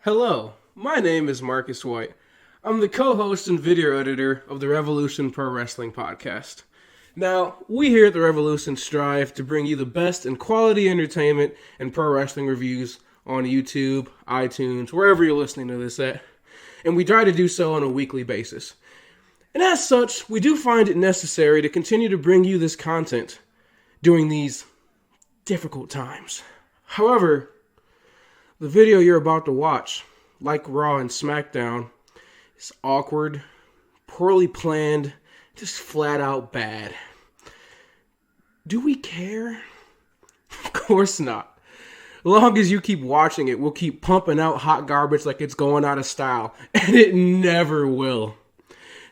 Hello, my name is Marcus White. I'm the co-host and video editor of the Wrevolution Pro Wrestling Podcast. Now, we here at the Wrevolution strive to bring you the best in quality entertainment and pro wrestling reviews on YouTube, iTunes, wherever you're listening to this at. And we try to do so on a weekly basis. And as such, we do find it necessary to continue to bring you this content during these difficult times. However, the video you're about to watch, like Raw and SmackDown, is awkward, poorly planned, just flat out bad. Do we care? Of course not. As long as you keep watching it, we'll keep pumping out hot garbage like it's going out of style, and it never will.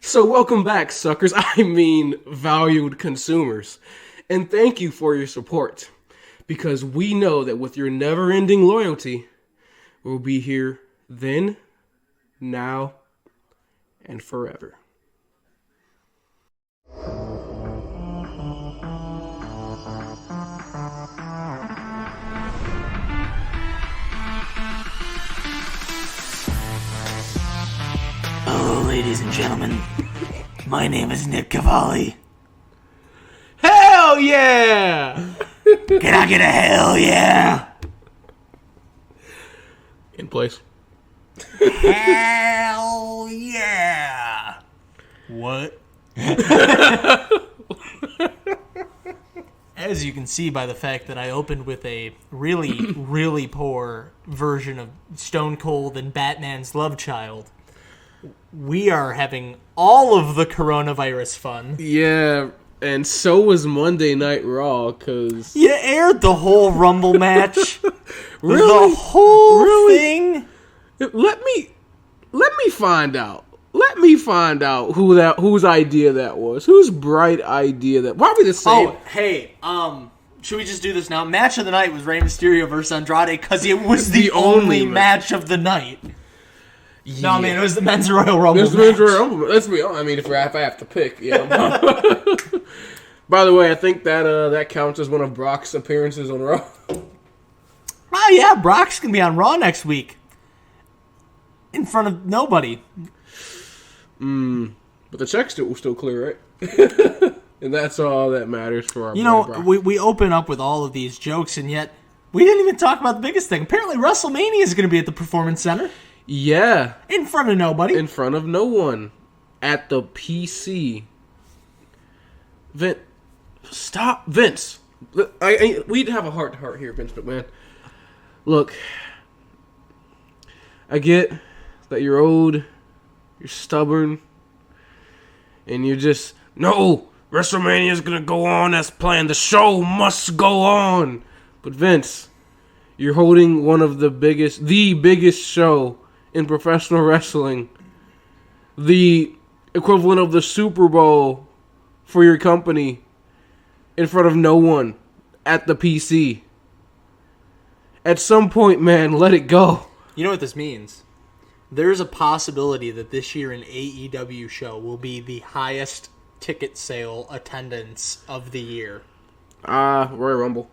So welcome back, suckers. I mean, valued consumers. And thank you for your support, because we know that with your never-ending loyalty, we'll be here then, now, and forever. Hello, ladies and gentlemen. My name is Nick Cavalli. Hell yeah! Can I get a hell yeah? In place. Hell yeah! What? As you can see by the fact that I opened with a really, really poor version of Stone Cold and Batman's Love Child, we are having all of the coronavirus fun. Yeah, and so was Monday Night Raw, because... You aired the whole Rumble match. Really? The whole thing? Let me find out. Let me find out whose idea that was. Whose bright idea that... Probably the same. Oh, hey, should we just do this now? Match of the night was Rey Mysterio versus Andrade, because it was the only match of the night. Yeah. No, man, it was the Men's Royal Rumble match. Men's Royal Rumble. Let's be honest. I mean, if I have to pick, yeah. By the way, I think that counts as one of Brock's appearances on Raw. Oh, yeah, Brock's going to be on Raw next week. In front of nobody. But the check's still clear, right? And that's all that matters for our Brock. We open up with all of these jokes, and yet we didn't even talk about the biggest thing. Apparently, WrestleMania is going to be at the Performance Center. Yeah. In front of nobody. In front of no one. At the PC. Stop. Vince. We'd have a heart-to-heart here, Vince McMahon. Look. I get that you're old, you're stubborn, and you're just, no, WrestleMania is going to go on as planned. The show must go on. But Vince, you're holding one of the biggest show in professional wrestling, the equivalent of the Super Bowl for your company, in front of no one at the PC. At some point, man, let it go. You know what this means? There's a possibility that this year an AEW show will be the highest ticket sale attendance of the year. Royal Rumble.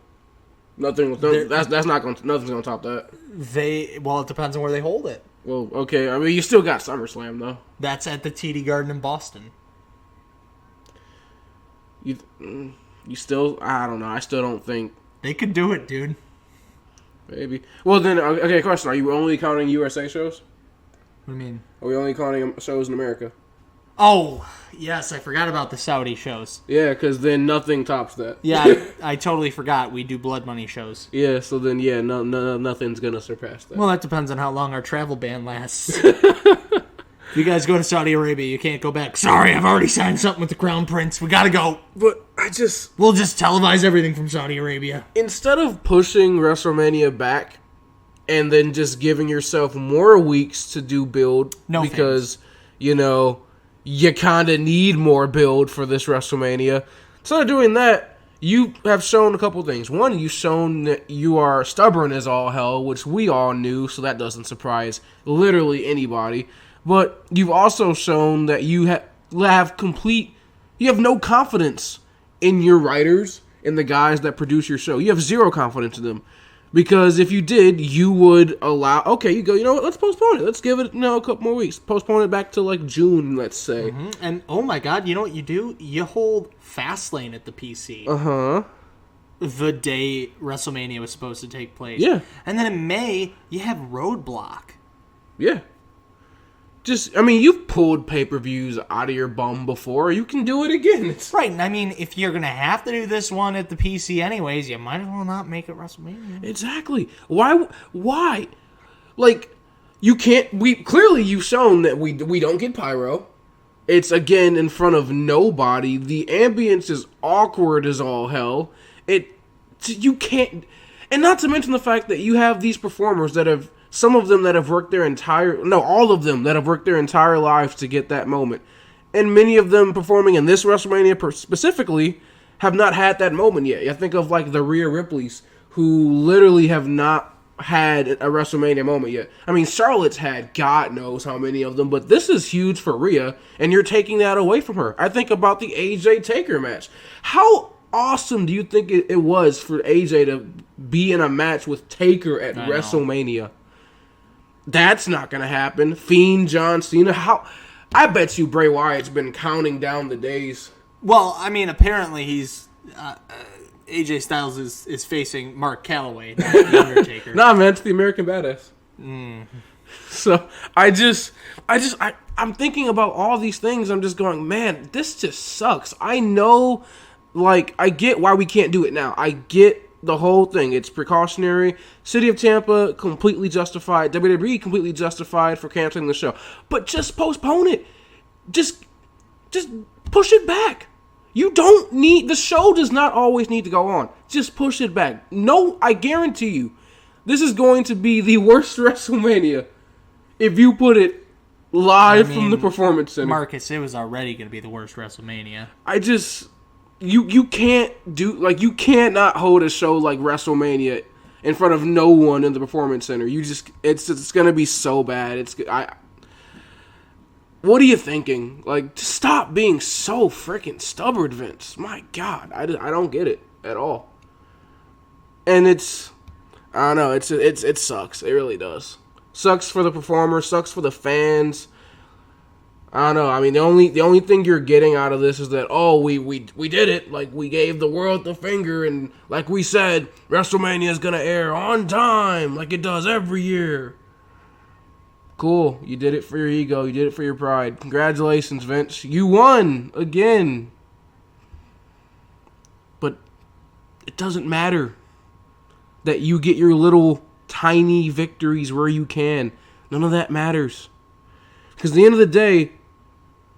Nothing's gonna top that. It depends on where they hold it. Well, okay. I mean, you still got SummerSlam, though. That's at the TD Garden in Boston. You still... I don't know. I still don't think... They could do it, dude. Maybe. Well, then, okay, question. Are you only counting USA shows? What do you mean? Are we only counting shows in America? Oh, yes. I forgot about the Saudi shows. Yeah, because then nothing tops that. Yeah, I totally forgot. We do blood money shows. Yeah, so then, yeah, nothing's going to surpass that. Well, that depends on how long our travel ban lasts. If you guys go to Saudi Arabia, you can't go back. Sorry, I've already signed something with the Crown Prince. We gotta go. But we'll just televise everything from Saudi Arabia. Instead of pushing WrestleMania back and then just giving yourself more weeks to do build, because, you kind of need more build for this WrestleMania. Instead of doing that, you have shown a couple things. One, you've shown that you are stubborn as all hell, which we all knew, so that doesn't surprise literally anybody. But you've also shown that you have no confidence in your writers and the guys that produce your show. You have zero confidence in them. Because if you did, you would allow... Okay, you go, you know what, let's postpone it. Let's give it, a couple more weeks. Postpone it back to, like, June, let's say. Mm-hmm. And, oh my god, you know what you do? You hold Fastlane at the PC. Uh-huh. The day WrestleMania was supposed to take place. Yeah. And then in May, you have Roadblock. Yeah. You've pulled pay-per-views out of your bum before. You can do it again. Right, and I mean, if you're going to have to do this one at the PC anyways, you might as well not make it WrestleMania. Exactly. Why? Like, you can't... You've shown that we don't get pyro. It's, again, in front of nobody. The ambience is awkward as all hell. You can't... And not to mention the fact that you have these performers that have... Some of them that have worked all of them that have worked their entire lives to get that moment. And many of them performing in this WrestleMania specifically have not had that moment yet. I think of like the Rhea Ripleys, who literally have not had a WrestleMania moment yet. I mean, Charlotte's had God knows how many of them, but this is huge for Rhea, and you're taking that away from her. I think about the AJ Taker match. How awesome do you think it was for AJ to be in a match with Taker at WrestleMania? That's not going to happen. Fiend, John Cena. I bet you Bray Wyatt's been counting down the days. Well, I mean, apparently he's... AJ Styles is facing Mark Calloway, not the Undertaker. Nah, man, it's the American Badass. So, I'm thinking about all these things. I'm just going, man, this just sucks. I know, like, I get why we can't do it now. I get the whole thing. It's precautionary. City of Tampa completely justified. WWE completely justified for canceling the show. But just postpone it. Just push it back. You don't need... The show does not always need to go on. Just push it back. No, I guarantee you, this is going to be the worst WrestleMania if you put it live from the Performance Center. Marcus, it was already going to be the worst WrestleMania. You can't do... Like, you cannot hold a show like WrestleMania in front of no one in the Performance Center. It's going to be so bad. What are you thinking? Like, stop being so freaking stubborn, Vince. My God, I don't get it at all. And I don't know. It sucks. It really does. Sucks for the performer. Sucks for the fans. I don't know. I mean, the only thing you're getting out of this is that, oh, we did it. Like, we gave the world the finger, and like we said, WrestleMania is gonna air on time, like it does every year. Cool. You did it for your ego. You did it for your pride. Congratulations, Vince. You won again. But it doesn't matter that you get your little tiny victories where you can. None of that matters. Because at the end of the day,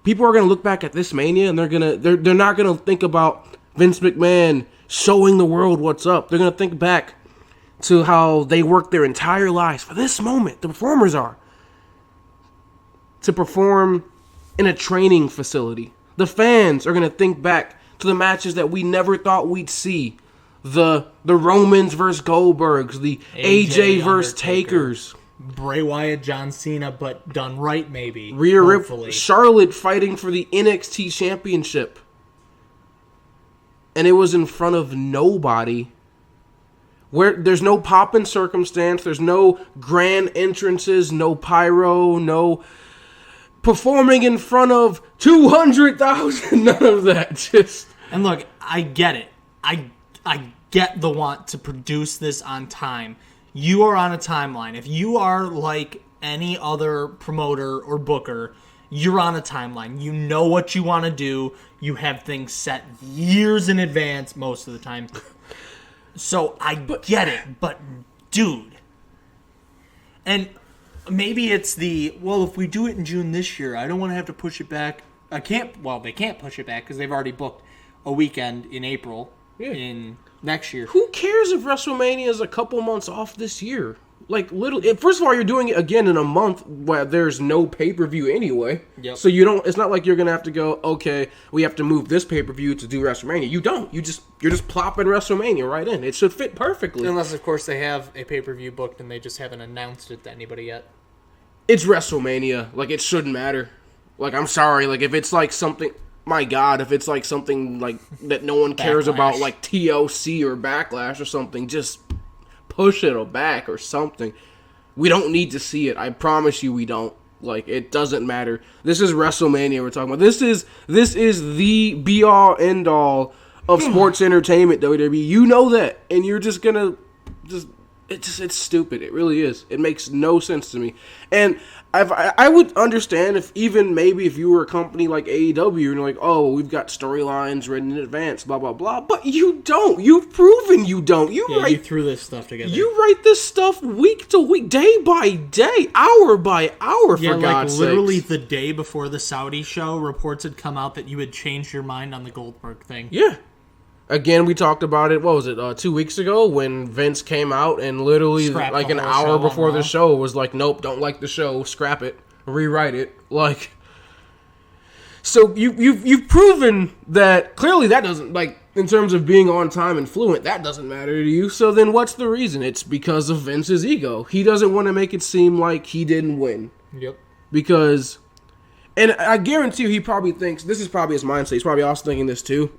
people are going to look back at this Mania and they're not going to think about Vince McMahon showing the world what's up. They're going to think back to how they worked their entire lives for this moment. The performers are. To perform in a training facility. The fans are going to think back to the matches that we never thought we'd see. The Romans versus Goldbergs, the AJ versus Takers. Bray Wyatt, John Cena, but done right, maybe. Rhea Ripley, Charlotte fighting for the NXT Championship. And it was in front of nobody. Where there's no pomp and circumstance, there's no grand entrances, no pyro, no performing in front of 200,000, none of that. And look, I get it. I get the want to produce this on time. You are on a timeline. If you are like any other promoter or booker, you're on a timeline. You know what you want to do. You have things set years in advance most of the time. So I get it, but dude. And maybe it's if we do it in June this year, I don't want to have to push it back. They can't push it back because they've already booked a weekend in April in next year. Who cares if WrestleMania is a couple months off this year? Like, first of all, you're doing it again in a month where there's no pay-per-view anyway. Yep. So it's not like you're going to have to go, okay, we have to move this pay-per-view to do WrestleMania. You don't. You're just plopping WrestleMania right in. It should fit perfectly. Unless, of course, they have a pay-per-view booked and they just haven't announced it to anybody yet. It's WrestleMania. Like, it shouldn't matter. Like, I'm sorry. Like, if it's like something... My God, if it's like something like that no one cares about, like TLC or Backlash or something, just push it back or something. We don't need to see it. I promise you we don't. Like, it doesn't matter. This is WrestleMania we're talking about. This is the be-all, end-all of sports entertainment, WWE. You know that. And you're just gonna... It's stupid. It really is. It makes no sense to me. And I would understand if you were a company like AEW and you're like, oh, we've got storylines written in advance, blah, blah, blah. But you don't. You've proven you don't. You threw this stuff together. You write this stuff week to week, day by day, hour by hour, for God's sakes. Literally the day before the Saudi show, reports had come out that you had changed your mind on the Goldberg thing. Yeah. Again, we talked about it, 2 weeks ago when Vince came out and literally like an hour before the show was like, nope, don't like the show, scrap it, rewrite it. Like, so you've proven that clearly that doesn't, like, in terms of being on time and fluent, that doesn't matter to you. So then what's the reason? It's because of Vince's ego. He doesn't want to make it seem like he didn't win. Yep. Because, and I guarantee you he probably thinks, this is probably his mindset, he's probably also thinking this too.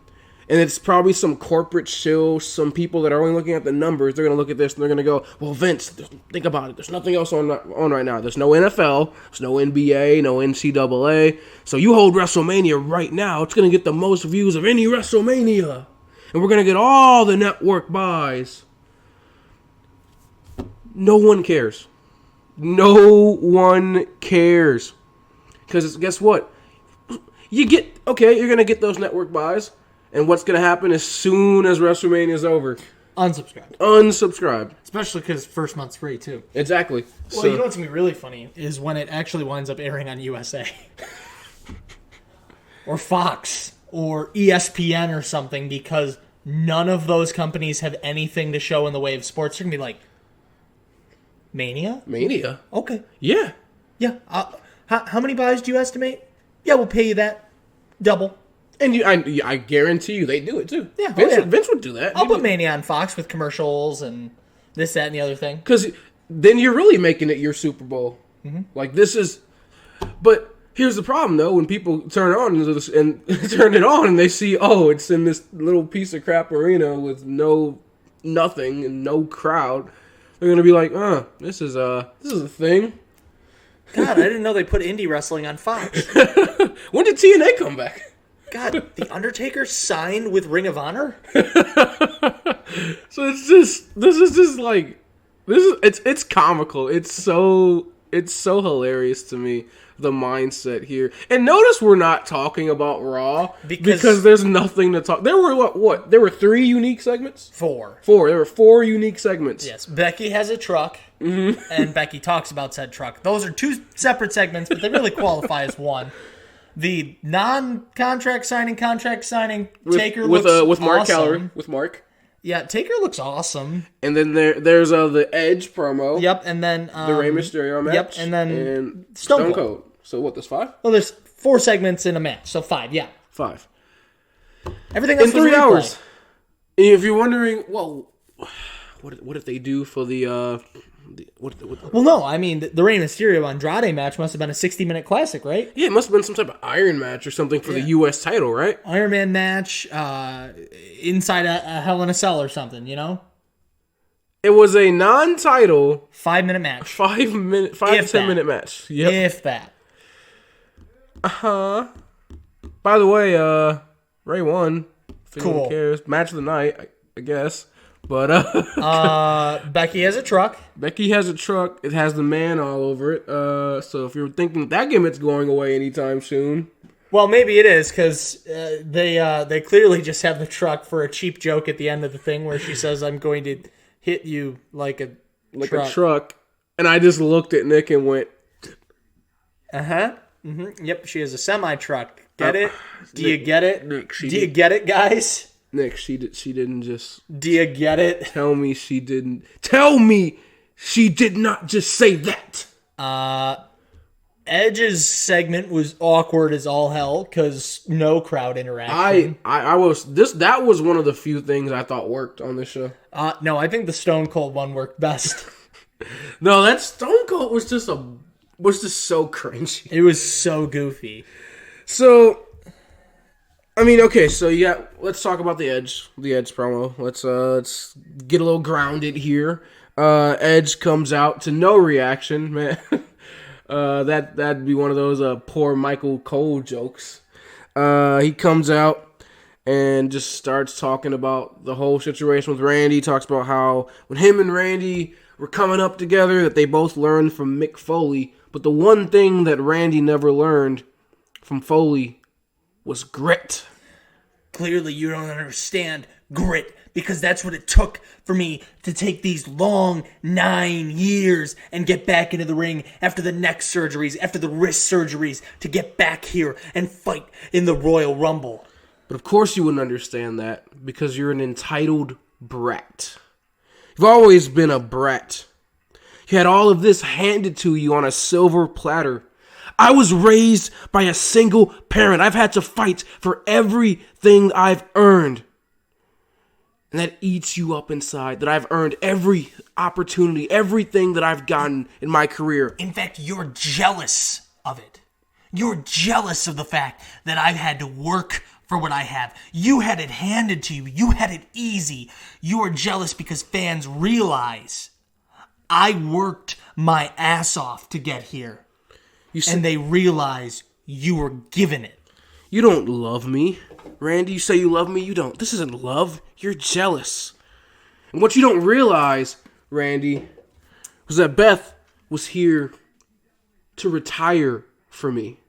And it's probably some corporate shill, some people that are only looking at the numbers. They're going to look at this and they're going to go, well, Vince, think about it. There's nothing else on right now. There's no NFL. There's no NBA, no NCAA. So you hold WrestleMania right now. It's going to get the most views of any WrestleMania. And we're going to get all the network buys. No one cares. No one cares. Because guess what? You're going to get those network buys. And what's going to happen as soon as WrestleMania is over? Unsubscribe. Especially because first month's free, too. Exactly. Well, you know what's going to be really funny is when it actually winds up airing on USA. Or Fox. Or ESPN or something, because none of those companies have anything to show in the way of sports. They're going to be like, Mania? Mania? Okay. Yeah. Yeah. How many buys do you estimate? Yeah, we'll pay you that. Double. And I guarantee you they do it too. Yeah, Vince would do that. I'll put Mania on Fox with commercials and this, that, and the other thing. Because then you're really making it your Super Bowl. Mm-hmm. Like, this is... But here's the problem, though. When people turn it on and they see, oh, it's in this little piece of crap arena with nothing and no crowd, they're going to be like, this is a thing. God, I didn't know they put indie wrestling on Fox. When did TNA come back? God, the Undertaker signed with Ring of Honor? So it's comical. It's so hilarious to me, the mindset here. And notice we're not talking about Raw because there's nothing to talk. There were what? There were 3 unique segments? 4. There were 4 unique segments. Yes, Becky has a truck, and Becky talks about said truck. Those are 2 separate segments, but they really qualify as one. The non-contract signing, contract signing, Taker looks with Mark awesome. Calorie, with Mark. Yeah, Taker looks awesome. And then there's the Edge promo. Yep, and then the Rey Mysterio match. Yep, and then Stone Cold. So what? There's 5? Well, there's 4 segments in a match, so 5. Yeah, 5. Everything else in 3 hours. And if you're wondering, well, what did they do for the? Well, no, I mean, the Rey Mysterio Andrade match must have been a 60-minute classic, right? Yeah, it must have been some type of Iron match or something for the U.S. title, right? Iron Man match, inside a Hell in a Cell or something, you know? It was a non-title 5-minute match. 5 to 10-minute match. Yep. If that. By the way, Ray won. If cool. anyone cares. Match of the night, I guess. But Becky has a truck. It has the man all over it. So if you're thinking that gimmick's going away anytime soon, well, maybe it is because they clearly just have the truck for a cheap joke at the end of the thing where she says, "I'm going to hit you like a truck." And I just looked at Nick and went, Mm-hmm. Yep, she has a semi truck. Get it? Do you get it? Nick, do you get it, guys? Nick, she didn't just... Do you get it? Tell me she didn't... Tell me she did not just say that! Edge's segment was awkward as all hell because no crowd interaction. That was one of the few things I thought worked on this show. No, I think the Stone Cold one worked best. No, that Stone Cold was just so cringy. It was so goofy. So... I mean, okay, so let's talk about the Edge promo. Let's get a little grounded here. Edge comes out to no reaction, man. That'd be one of those poor Michael Cole jokes. He comes out and just starts talking about the whole situation with Randy. He talks about how when him and Randy were coming up together, that they both learned from Mick Foley. But the one thing that Randy never learned from Foley was grit. Clearly you don't understand grit, because that's what it took for me to take these long 9 years and get back into the ring after the neck surgeries, after the wrist surgeries, to get back here and fight in the Royal Rumble. But of course you wouldn't understand that, because you're an entitled brat. You've always been a brat. You had all of this handed to you on a silver platter. I was raised by a single parent. I've had to fight for everything I've earned. And that eats you up inside, that I've earned every opportunity, everything that I've gotten in my career. In fact, you're jealous of it. You're jealous of the fact that I've had to work for what I have. You had it handed to you. You had it easy. You are jealous because fans realize I worked my ass off to get here. And they realize you were given it. You don't love me. Randy, you say you love me, you don't. This isn't love. You're jealous. And what you don't realize, Randy, was that Beth was here to retire for me.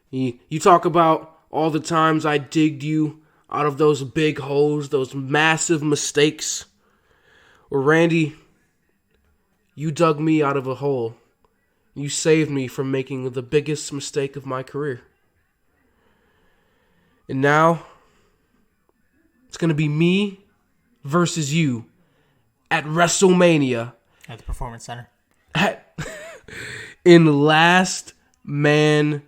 You talk about all the times I digged you out of those big holes, those massive mistakes. Or Randy, you dug me out of a hole. You saved me from making the biggest mistake of my career. And now, it's going to be me versus you at WrestleMania. At the Performance Center. In Last Man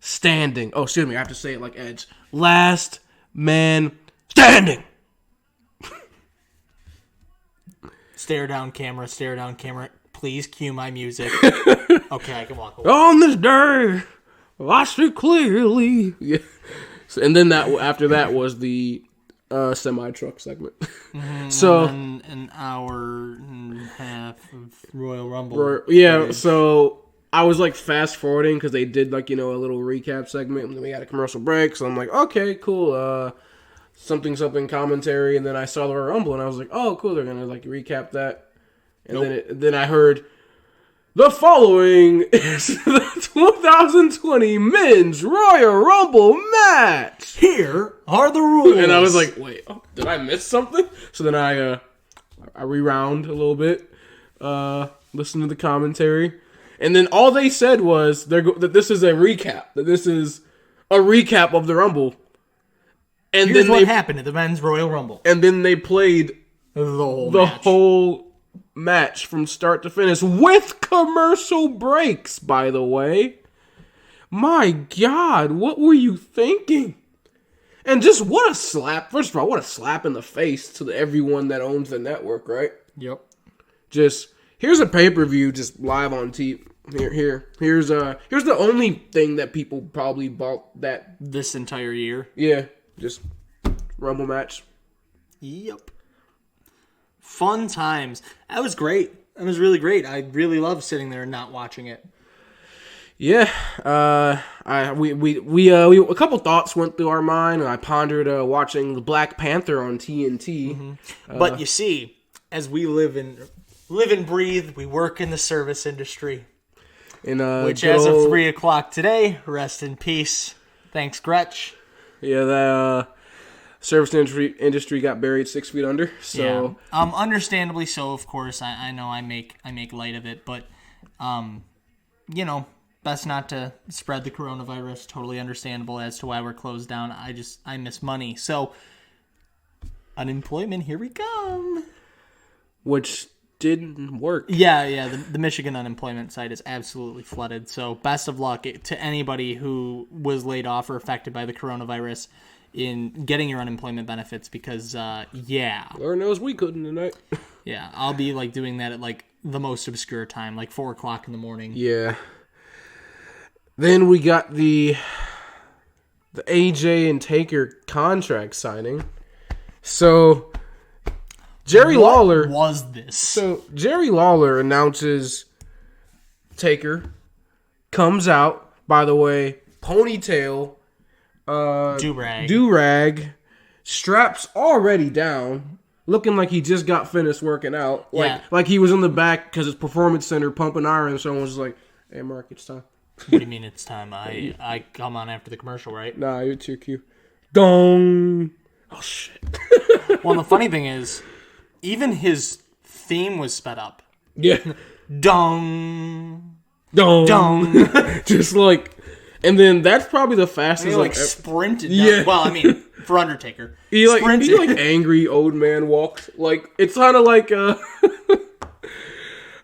Standing. Oh, excuse me, I have to say it like Edge. Last Man Standing! Stare down camera, stare down camera. Please cue my music. Okay, I can walk away. On this day, I see clearly. Yeah. And then after that was the semi-truck segment. So an hour and a half of Royal Rumble. Yeah, so I was like fast forwarding because they did like, a little recap segment, and then we had a commercial break. So I'm like, okay, cool. Something commentary, and then I saw the Royal Rumble, and I was like, oh, cool. They're gonna like recap that, and then I heard. The following is the 2020 Men's Royal Rumble match. Here are the rules. And I was like, wait, did I miss something? So then I rewound a little bit, listened to the commentary, and then all they said was that this is a recap. That this is a recap of the Rumble. And Here's then what happened at the Men's Royal Rumble. And then they played the whole match from start to finish with commercial breaks, by the way. My God, what were you thinking? And just what a slap. First of all, what a slap in the face to everyone that owns the network, right? Yep. Just, here's a pay-per-view just live on TV. Here's the only thing that people probably bought that this entire year. Yeah, just Rumble match. Yep. Fun times. That was great. That was really great. I really loved sitting there and not watching it. Yeah, we a couple thoughts went through our mind, and I pondered watching the Black Panther on TNT. Mm-hmm. But you see, as we live and breathe, we work in the service industry. Which as of 3:00 today, rest in peace. Thanks, Gretsch. Yeah, the service industry got buried 6 feet under. So yeah. Understandably so, of course. I know I make light of it, but best not to spread the coronavirus. Totally understandable as to why we're closed down. I miss money. So unemployment, here we come. Which didn't work. Yeah. The Michigan unemployment site is absolutely flooded. So best of luck to anybody who was laid off or affected by the coronavirus in getting your unemployment benefits, because Lord knows we couldn't tonight. Yeah, I'll be like doing that at like the most obscure time, like 4:00 in the morning. Yeah. Then we got the AJ and Taker contract signing. So Jerry Lawler was this? So Jerry Lawler announces Taker, comes out, by the way, ponytail, do-rag, straps already down, looking like he just got finished working out. Like he was in the back because his performance center pumping iron, so someone was like, hey, Mark, it's time. What do you mean it's time? I come on after the commercial, right? Nah, it's your cue. Gong. Oh, shit. Well, the funny thing is, even his theme was sped up. Yeah. Dong. Dong. Dong. Just like, and then that's probably the fastest. He sprinted down. Yeah. Well, I mean, for Undertaker. He angry old man walked. Like, it's kind of like, oh,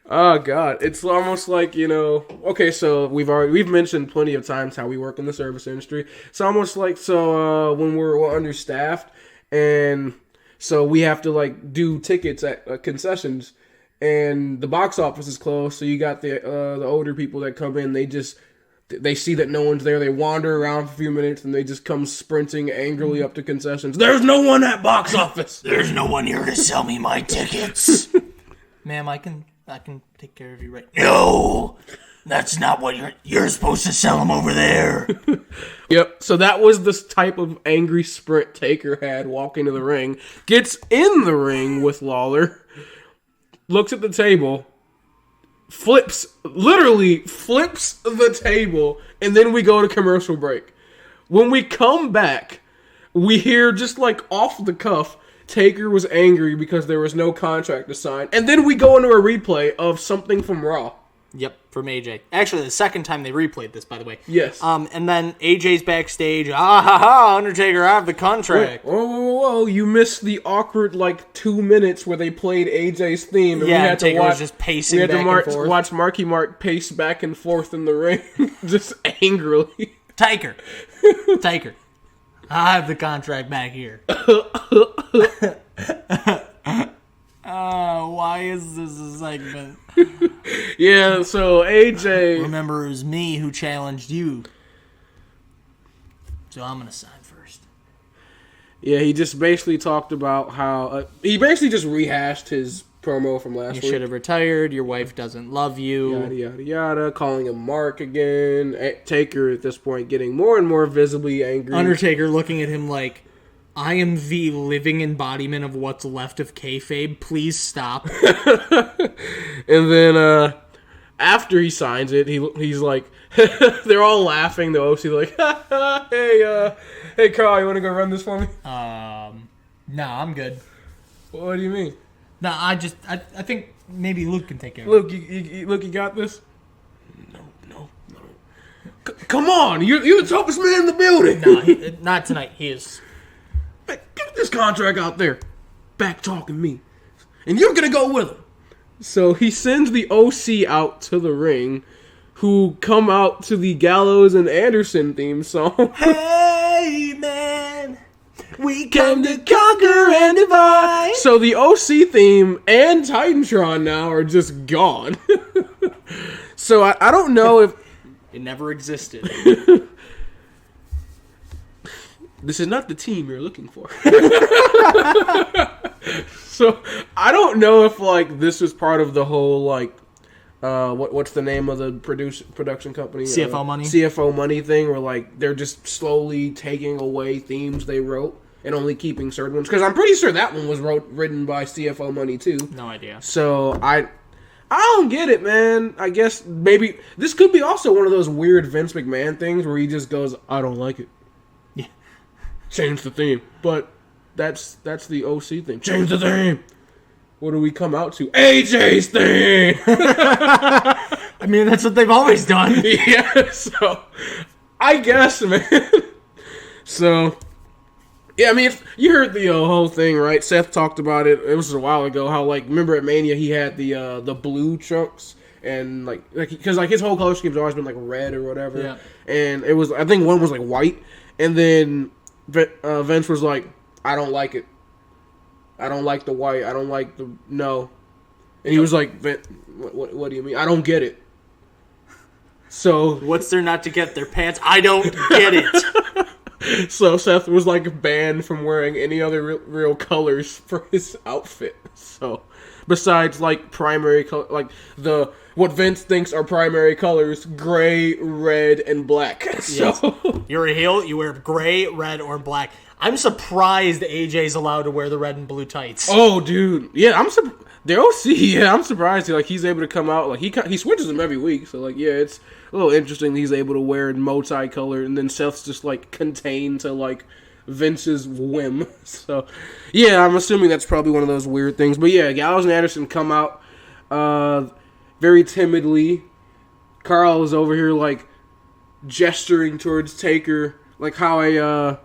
God. It's almost like, okay, so we've mentioned plenty of times how we work in the service industry. It's almost like, when we're understaffed, and so we have to, do tickets at concessions, and the box office is closed, so you got the older people that come in, they see that no one's there, they wander around for a few minutes, and they just come sprinting angrily up to concessions. There's no one at box office! There's no one here to sell me my tickets! Ma'am, I can take care of you right now. No! That's not what you're supposed to sell them over there. Yep, so that was this type of angry sprint Taker had walking to the ring. Gets in the ring with Lawler, looks at the table, literally flips the table, and then we go to commercial break. When we come back, we hear just off the cuff, Taker was angry because there was no contract to sign. And then we go into a replay of something from Raw. Yep, from AJ. Actually, the second time they replayed this, by the way. Yes. And then AJ's backstage. Undertaker, I have the contract. Whoa. You missed the awkward, 2 minutes where they played AJ's theme. And yeah, Taker was just pacing back and forth. Watch Marky Mark pace back and forth in the ring. Just angrily. Taker. I have the contract back here. Why is this a segment? Yeah, so AJ... Remember, it was me who challenged you. So I'm going to sign first. Yeah, he just basically talked about how... he basically just rehashed his promo from last week. You should have retired. Your wife doesn't love you. Yada, yada, yada. Calling him Mark again. Taker, at this point, getting more and more visibly angry. Undertaker looking at him like... I am the living embodiment of what's left of kayfabe. Please stop. And then after he signs it, he's like, they're all laughing. The OC like, hey Carl, you want to go run this for me? No, I'm good. What do you mean? No, I think maybe Luke can take care of it. Luke, you got this? No. Come on, you're the toughest man in the building. No, not tonight. He is... Get this contract out there. Back talking me. And you're going to go with him. So he sends the OC out to the ring, who come out to the Gallows and Anderson theme song. Hey, man. We come to conquer and divide. So the OC theme and Titantron now are just gone. So I don't know if... It never existed. This is not the team you're looking for. So, I don't know if, this is part of the whole, what's the name of the production company? CFO Money? CFO Money thing, where, they're just slowly taking away themes they wrote and only keeping certain ones. Because I'm pretty sure that one was written by CFO Money, too. No idea. So, I don't get it, man. I guess maybe this could be also one of those weird Vince McMahon things where he just goes, I don't like it. Change the theme. But that's the OC thing. Change the theme. What do we come out to? AJ's theme! I mean, that's what they've always done. Yeah, so I guess, man. So, yeah, I mean, if you heard the whole thing, right? Seth talked about it. It was a while ago. How, remember at Mania he had the blue chunks? And, because, his whole color scheme's always been, red or whatever. Yeah. And it was, I think one was, white. And then... Vince was like, I don't like it. I don't like the white. I don't like the... No. And he was like, what do you mean? I don't get it. So... What's there not to get? Their pants? I don't get it. So Seth was like banned from wearing any other real colors for his outfit. So besides like primary color, like what Vince thinks are primary colors, gray, red, and black. So yes. You're a heel, you wear gray, red, or black. I'm surprised AJ's allowed to wear the red and blue tights. Oh, dude. Yeah, the OC, yeah, I'm surprised. Like, he's able to come out. Like, he switches them every week. So, like, yeah, it's a little interesting that he's able to wear multi-color. And then Seth's just, like, contained to, like, Vince's whim. So, yeah, I'm assuming that's probably one of those weird things. But, yeah, Gallows and Anderson come out very timidly. Carl is over here, like, gesturing towards Taker. Like, how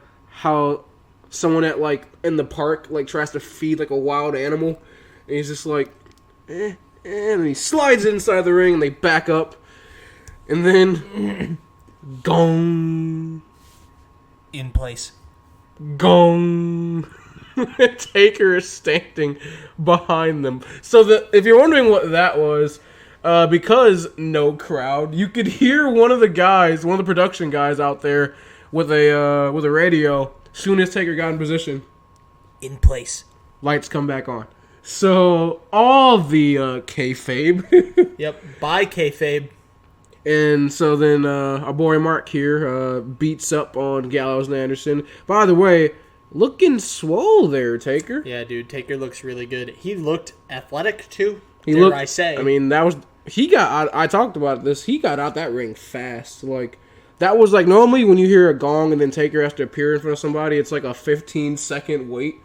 someone at, like, in the park, like, tries to feed, like, a wild animal. And he's just like, and he slides inside the ring, and they back up. And then, gong. In place. Gong. Taker is standing behind them. So if you're wondering what that was, because no crowd, you could hear one of the production guys out there with a radio. Soon as Taker got in position, in place, lights come back on. So all the kayfabe. Yep, bye kayfabe. And so then our boy Mark here beats up on Gallows and Anderson. By the way, looking swole there, Taker. Yeah, dude, Taker looks really good. He looked athletic too. I say. I mean, I talked about this. He got out that ring fast. Like, that was like, normally when you hear a gong and then Taker has to appear in front of somebody, it's like a 15-second wait.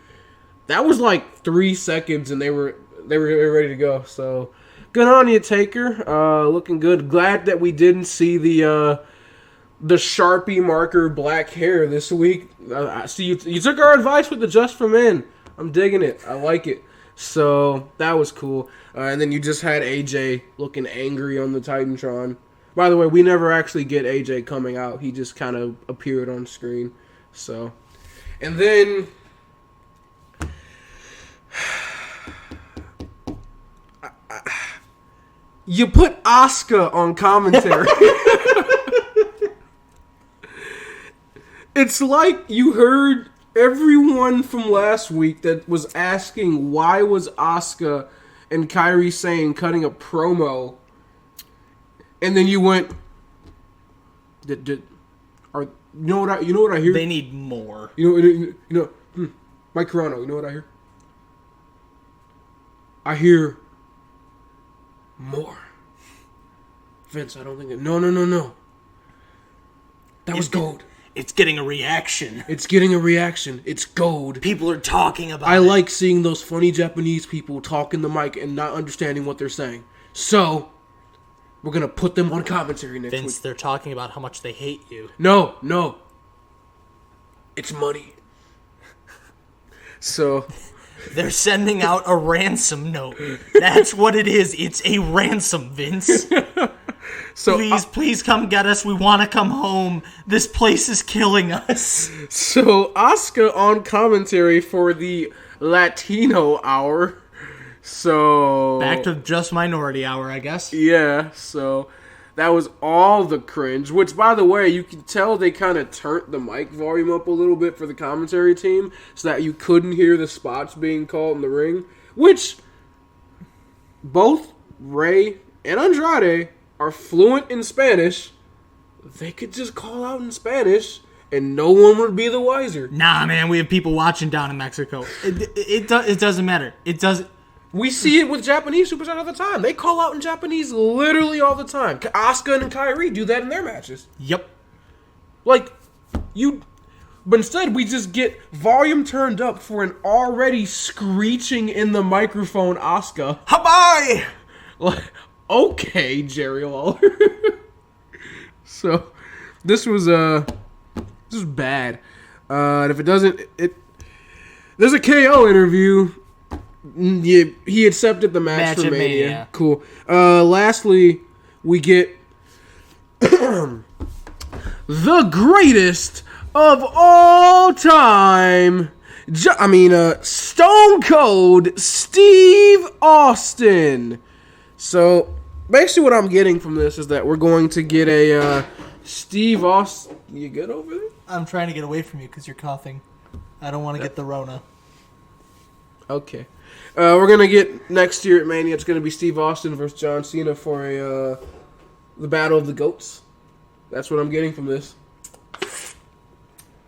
That was like 3 seconds, and they were ready to go. So, good on you, Taker. Looking good. Glad that we didn't see the Sharpie marker black hair this week. I see you took our advice with the Just for Men. I'm digging it. I like it. So that was cool. And then you just had AJ looking angry on the Titantron. By the way, we never actually get AJ coming out. He just kind of appeared on screen. So, and then you put Asuka on commentary. It's like you heard everyone from last week that was asking why was Asuka and Kairi Sane cutting a promo, and then you went, you know what I hear? They need more. Mike Carano, you know what I hear? I hear more. Vince, I don't think No. That was gold. It's getting a reaction. It's getting a reaction. It's gold. People are talking about it. I like seeing those funny Japanese people talk in the mic and not understanding what they're saying. So, we're going to put them on commentary next week. Vince, they're talking about how much they hate you. No. It's money. So... They're sending out a ransom note. That's what it is. It's a ransom, Vince. So please come get us. We want to come home. This place is killing us. So Asuka on commentary for the Latino hour. So back to just minority hour, I guess. Yeah. So that was all the cringe. Which, by the way, you can tell they kind of turned the mic volume up a little bit for the commentary team so that you couldn't hear the spots being called in the ring. Which both Ray and Andrade are fluent in Spanish. They could just call out in Spanish and no one would be the wiser. Nah, man, we have people watching down in Mexico. It doesn't matter. It doesn't. We see it with Japanese superstars all the time. They call out in Japanese literally all the time. Asuka and Kairi do that in their matches. Yep. But instead we just get volume turned up for an already screeching in the microphone Asuka. Habai! Like, okay, Jerry Lawler. So, this was bad. And if it doesn't, there's a KO interview. Yeah, he accepted the match for Mania. Cool. Lastly, we get the greatest of all time. Stone Cold Steve Austin. So basically, what I'm getting from this is that we're going to get a Steve Austin. You good over there? I'm trying to get away from you because you're coughing. I don't want to get the Rona. Okay. We're going to get next year at Mania. It's going to be Steve Austin versus John Cena for the Battle of the Goats. That's what I'm getting from this.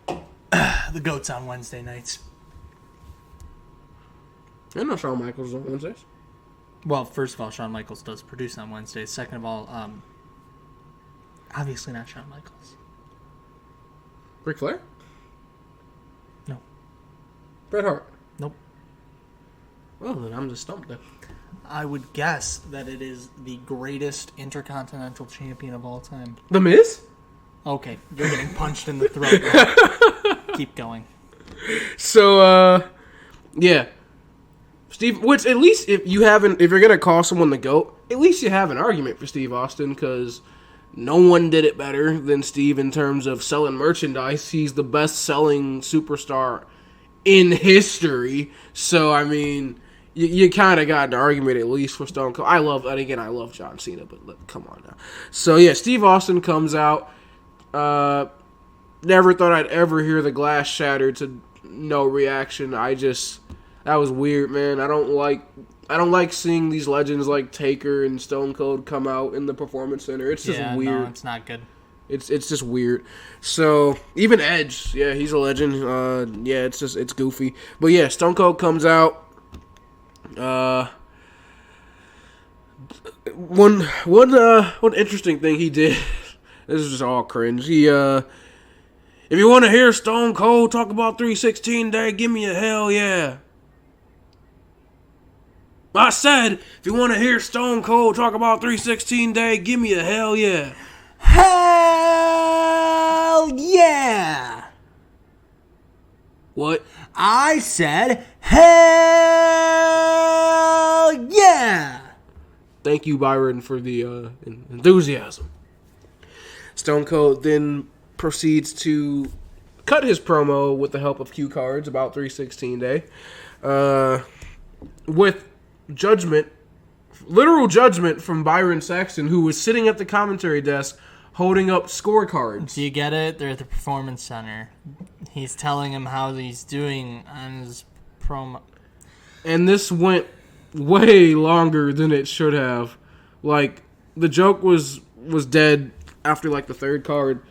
The Goats on Wednesday nights. I know Shawn Michaels on Wednesdays. Well, first of all, Shawn Michaels does produce on Wednesdays. Second of all, obviously not Shawn Michaels. Ric Flair? No. Bret Hart? Nope. Well, then I'm just stumped then. I would guess that it is the greatest intercontinental champion of all time. The Miz? Okay, you're getting punched in the throat now. Keep going. So, yeah. Steve, which at least if you're gonna call someone the GOAT, at least you have an argument for Steve Austin, because no one did it better than Steve in terms of selling merchandise. He's the best-selling superstar in history. So, I mean, you kind of got an argument at least for Stone Cold. I love John Cena, but come on now. So, yeah, Steve Austin comes out. Never thought I'd ever hear the glass shatter to no reaction. That was weird, man. I don't like seeing these legends like Taker and Stone Cold come out in the Performance Center. It's just weird. No, it's not good. It's just weird. So even Edge, yeah, he's a legend. Yeah, it's goofy. But yeah, Stone Cold comes out. One interesting thing he did. This is just all cringe. He if you want to hear Stone Cold talk about 316 Day, give me a hell yeah. I said, if you want to hear Stone Cold talk about 316 Day, give me a hell yeah. Hell yeah! What? I said, hell yeah! Thank you, Byron, for the enthusiasm. Stone Cold then proceeds to cut his promo with the help of cue cards about 316 Day. With literal judgment from Byron Saxton, who was sitting at the commentary desk holding up scorecards. Do you get it? They're at the Performance Center. He's telling him how he's doing on his promo. And this went way longer than it should have. Like, the joke was dead after, like, the third card.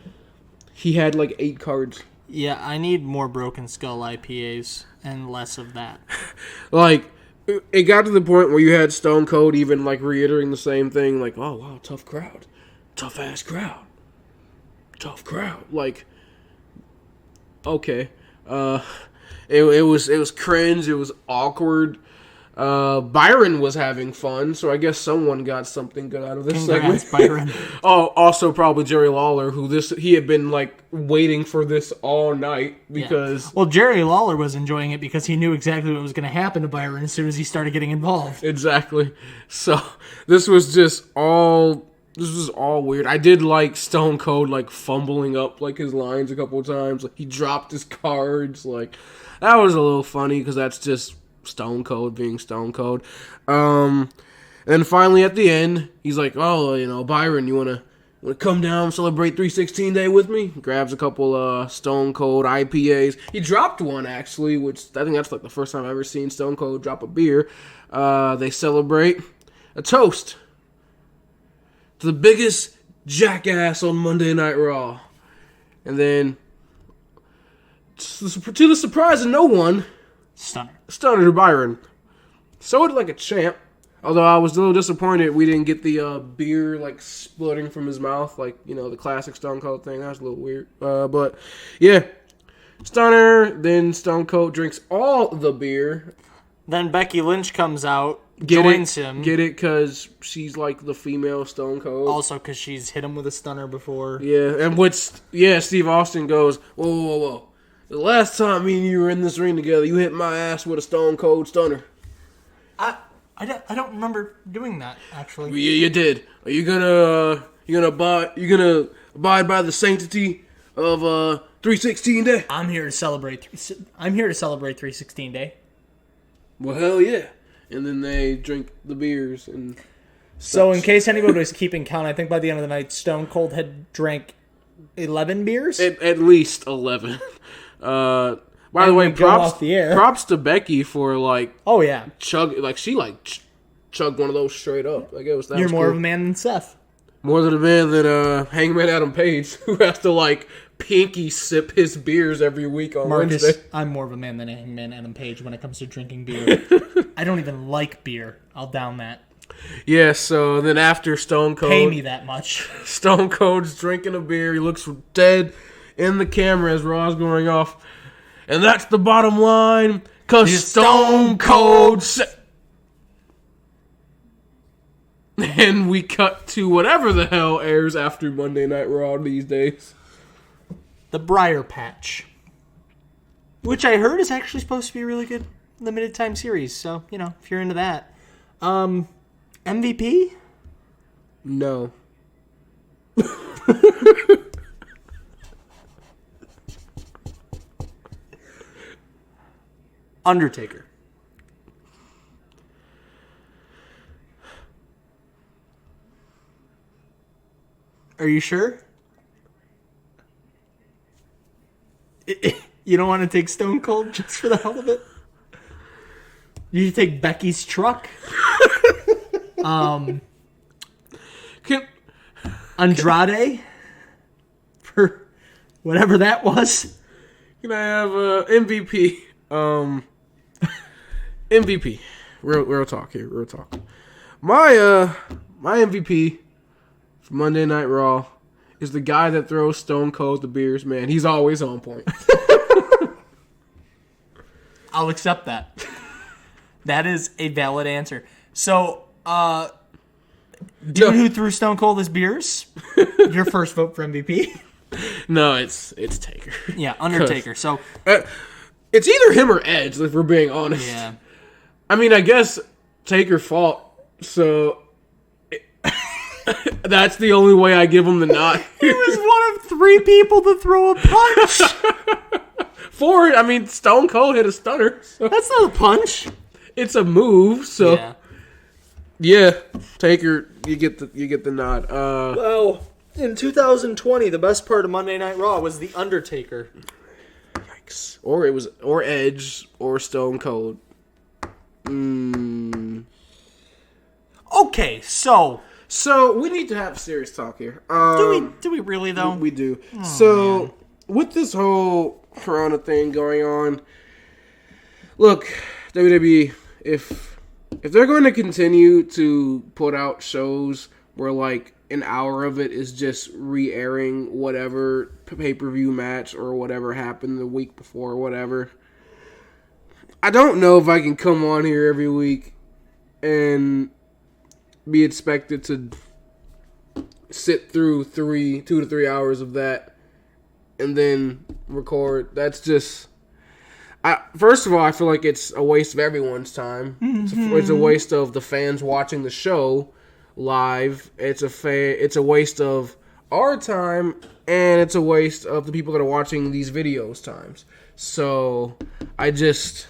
He had, like, 8 cards. Yeah, I need more Broken Skull IPAs and less of that. Like, it got to the point where you had Stone Cold even, like, reiterating the same thing. Like, oh, wow, tough crowd. Tough-ass crowd. Tough crowd. Like, okay. It was cringe. It was awkward. Byron was having fun, so I guess someone got something good out of this Congrats, segment. Byron. Oh, also probably Jerry Lawler, he had been like waiting for this all night because. Yeah. Well, Jerry Lawler was enjoying it because he knew exactly what was going to happen to Byron as soon as he started getting involved. Exactly. So this was all weird. I did like Stone Cold like fumbling up like his lines a couple of times. Like he dropped his cards. Like that was a little funny because that's just Stone Cold being Stone Cold. And finally at the end, he's like, "Oh, Byron, you wanna come down celebrate 316 Day with me?" Grabs a couple Stone Cold IPAs. He dropped one actually, which I think that's like the first time I've ever seen Stone Cold drop a beer. They celebrate a toast to the biggest jackass on Monday Night Raw, and then to the surprise of no one. Stunner to Byron. Sold like a champ. Although I was a little disappointed we didn't get the beer like splitting from his mouth, like, the classic Stone Cold thing. That was a little weird. But yeah. Stunner, then Stone Cold drinks all the beer. Then Becky Lynch comes out, joins him. Get it? Because she's like the female Stone Cold. Also because she's hit him with a stunner before. Yeah, and Steve Austin goes, whoa. The last time me and you were in this ring together, you hit my ass with a Stone Cold Stunner. I don't remember doing that, actually. You did. Are you gonna abide by the sanctity of 316 Day? I'm here to celebrate 316 Day. Well, hell yeah. And then they drink the beers and. So, in case anybody was keeping count, I think by the end of the night, Stone Cold had drank 11 beers? At least 11. By the way, props to Becky for Oh yeah, chugged one of those straight up. Like it was that. You're was more cool. of a man than Seth. More than a man than Hangman Adam Page, who has to pinky sip his beers every week on Marcus, Wednesday. I'm more of a man than Hangman Adam Page when it comes to drinking beer. I don't even like beer. I'll down that. Yeah, so then after Stone Cold... Pay me that much. Stone Cold's drinking a beer. He looks dead in the camera as Raw's going off. And that's the bottom line, because Stone Cold... And we cut to whatever the hell airs after Monday Night Raw these days. The Briar Patch. Which I heard is actually supposed to be a really good limited time series. So, if you're into that. MVP? No. Undertaker. Are you sure? You don't want to take Stone Cold just for the hell of it? You take Becky's truck? Andrade? For whatever that was? Can I have MVP? MVP. Real talk here. Real talk. My MVP for Monday Night Raw is the guy that throws Stone Cold the beers. Man, he's always on point. I'll accept that. That is a valid answer. So, dude who threw Stone Cold his beers? Your first vote for MVP? No, it's Taker. Yeah, Undertaker. So it's either him or Edge, if we're being honest. Yeah. I mean, I guess Taker fought, so that's the only way I give him the nod. He was one of 3 people to throw a punch. I mean, Stone Cold hit a stunner. So That's not a punch. it's a move, so yeah, Taker, you get the nod. Well, in 2020, the best part of Monday Night Raw was the Undertaker. Yikes. Or Edge or Stone Cold. Okay, so we need to have serious talk here. do we really though? We do. Man. With this whole Corona thing going on, look, WWE, if they're going to continue to put out shows where an hour of it is just re-airing whatever pay-per-view match or whatever happened the week before or whatever, I don't know if I can come on here every week and be expected to sit through 2 to 3 hours of that and then record. That's just... First of all, I feel like it's a waste of everyone's time. It's a waste of the fans watching the show live. It's a waste of our time, and it's a waste of the people that are watching these videos' times. So, I don't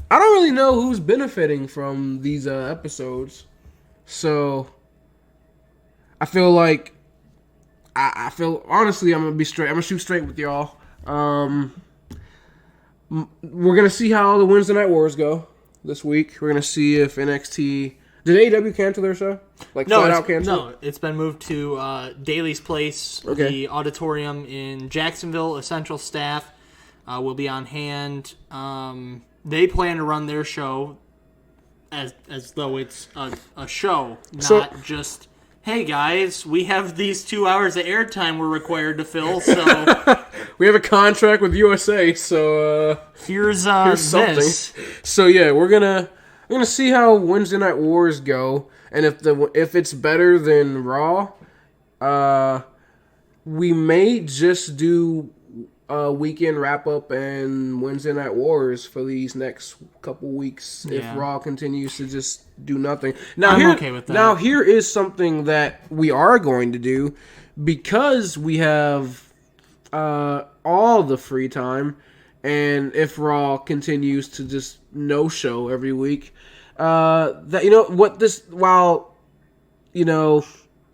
really know who's benefiting from these episodes. So, I feel like honestly, I'm gonna shoot straight with y'all. We're gonna see how the Wednesday Night Wars go this week. We're gonna see if NXT... Did AEW cancel their show? Flat out cancel? No, it's been moved to Daly's Place, the auditorium in Jacksonville. Essential staff will be on hand. They plan to run their show as though it's a show, not just, hey guys, we have these 2 hours of airtime we're required to fill, so... We have a contract with USA, so here's something. this. So yeah, we're gonna see how Wednesday Night Wars go, and if it's better than Raw, we may just do a weekend wrap up and Wednesday Night Wars for these next couple weeks if Raw continues to just do nothing. Now, I'm okay with that. Now here is something that we are going to do because we have all the free time, and if Raw continues to just no show every week, while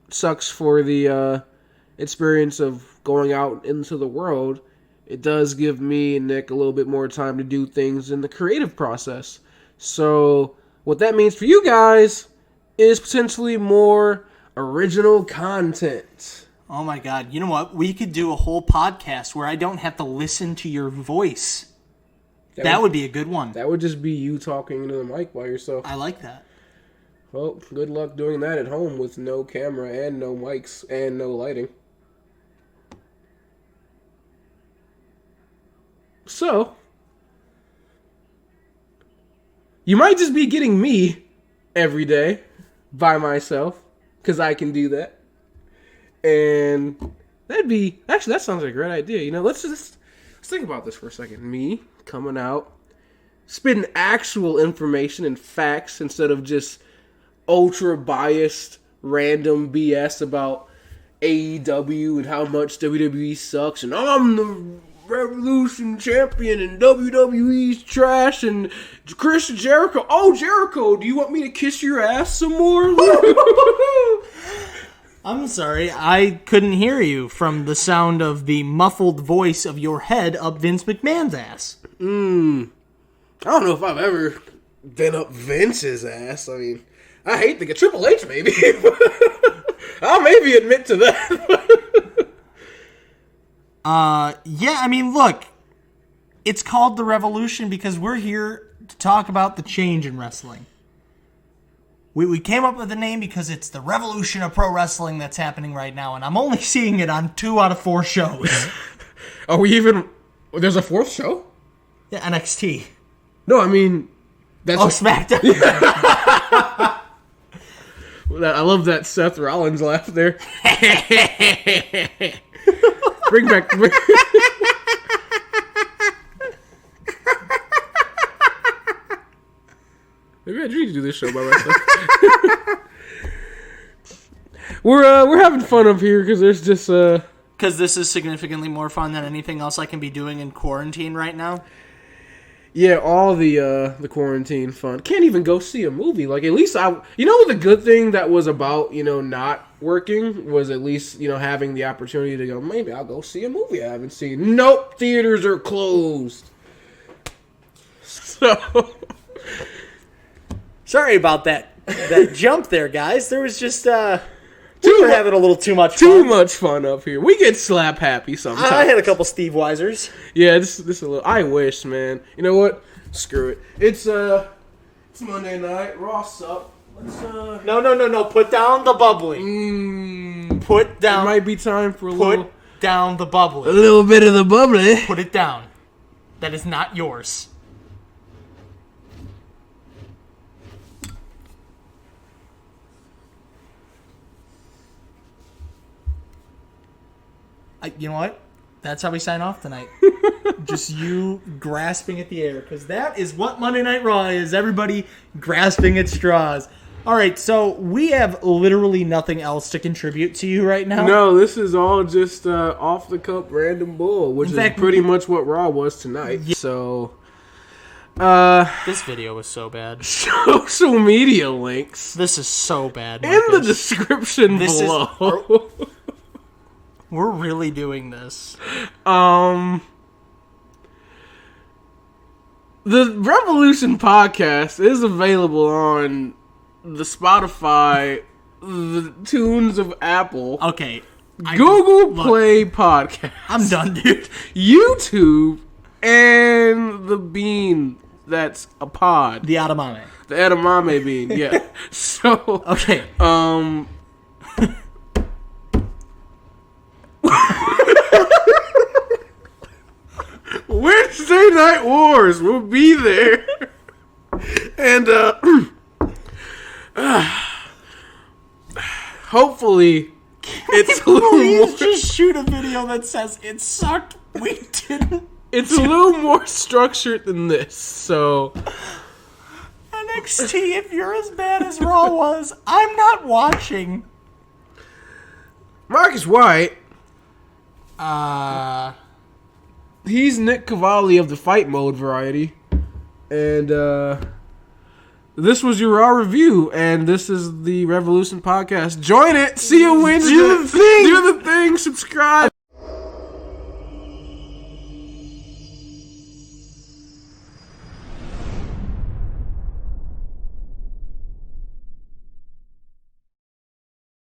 sucks for the experience of going out into the world, it does give me and Nick a little bit more time to do things in the creative process. So what that means for you guys is potentially more original content. Oh my God. You know what? We could do a whole podcast where I don't have to listen to your voice. That would be a good one. That would just be you talking into the mic by yourself. I like that. Well, good luck doing that at home with no camera and no mics and no lighting. So, you might just be getting me every day by myself, because I can do that. And that sounds like a great idea. You know, let's think about this for a second. Me coming out, spitting actual information and facts instead of just ultra biased random BS about AEW and how much WWE sucks and I'm the Revolution champion and WWE's trash and Chris Jericho. Oh, Jericho, do you want me to kiss your ass some more? I'm sorry, I couldn't hear you from the sound of the muffled voice of your head up Vince McMahon's ass. I don't know if I've ever been up Vince's ass. I mean, I hate the Triple H, maybe. I'll maybe admit to that. Yeah, I mean, look, it's called the Revolution because we're here to talk about the change in wrestling. We came up with the name because it's the revolution of pro wrestling that's happening right now, and I'm only seeing it on 2 out of 4 shows. Are we even... There's a 4th show? Yeah, NXT. No, I mean... SmackDown. I love that Seth Rollins laugh there. Bring back... Maybe I need to do this show by myself. We're having fun up here because there's just... Because this is significantly more fun than anything else I can be doing in quarantine right now? Yeah, all the quarantine fun. Can't even go see a movie. Like, at least You know, the good thing that was about, not working was at least, having the opportunity to go, maybe I'll go see a movie I haven't seen. Nope, theaters are closed. So... Sorry about that jump there, guys. There was just... we were having a little too much fun. Too much fun up here. We get slap happy sometimes. I had a couple Steve Weisers. Yeah, this a little... I wish, man. You know what? Screw it. It's Monday night. Raw sup. Let's, No. Put down the bubbly. Put down... It might be time for Put down the bubbly. A little bit of the bubbly. Put it down. That is not yours. You know what? That's how we sign off tonight. Just you grasping at the air. Because that is what Monday Night Raw is. Everybody grasping at straws. All right, so we have literally nothing else to contribute to you right now. No, this is all just off-the-cup random bull, which is pretty much what Raw was tonight. Yeah. So, this video was so bad. Social media links. This is so bad, Marcus. In the description below. We're really doing this. The Wrevolution podcast is available on the Spotify, the Tunes of Apple. Okay. Google Play Podcast. I'm done, dude. YouTube and the bean that's a pod. The edamame. The edamame bean, yeah. So, okay. Wednesday Night Wars will be there. And hopefully it's a little more... just shoot a video that says it sucked. We didn't. It's a little more structured than this. So NXT, if you're as bad as Raw was, I'm not watching. Marcus White. He's Nick Cavalli of the Fight Mode variety. And this was your Raw review, and this is the Wrevolution podcast. Join it. See you Wednesday. Do the thing. Subscribe.